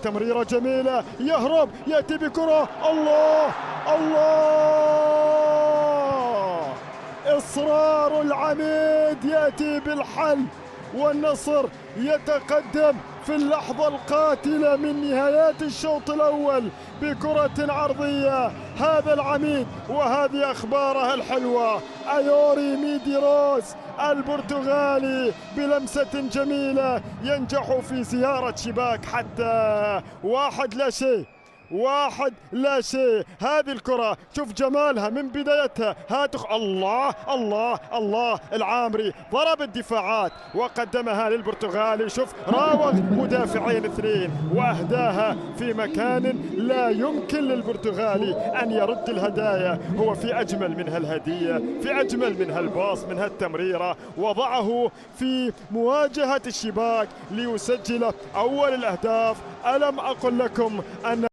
تمريرة جميلة، يهرب، يأتي بكرة، الله الله، إصرار العميد يأتي بالحل، والنصر يتقدم في اللحظة القاتلة من نهايات الشوط الأول بكرة عرضية. هذا العميد وهذه أخباره الحلوة، أيوري ميديروس البرتغالي بلمسة جميلة ينجح في زيارة شباك حتى 1-0. 1-0. هذه الكرة شوف جمالها من بدايتها، الله الله الله، العامري ضرب الدفاعات وقدمها للبرتغالي، شوف راوغ مدافعين اثنين واهداها في مكان لا يمكن للبرتغالي ان يرد الهدايا. هو في اجمل من هالهدية، في اجمل من هالباص، من هالتمريرة، وضعه في مواجهة الشباك ليسجل اول الاهداف. الم اقل لكم ان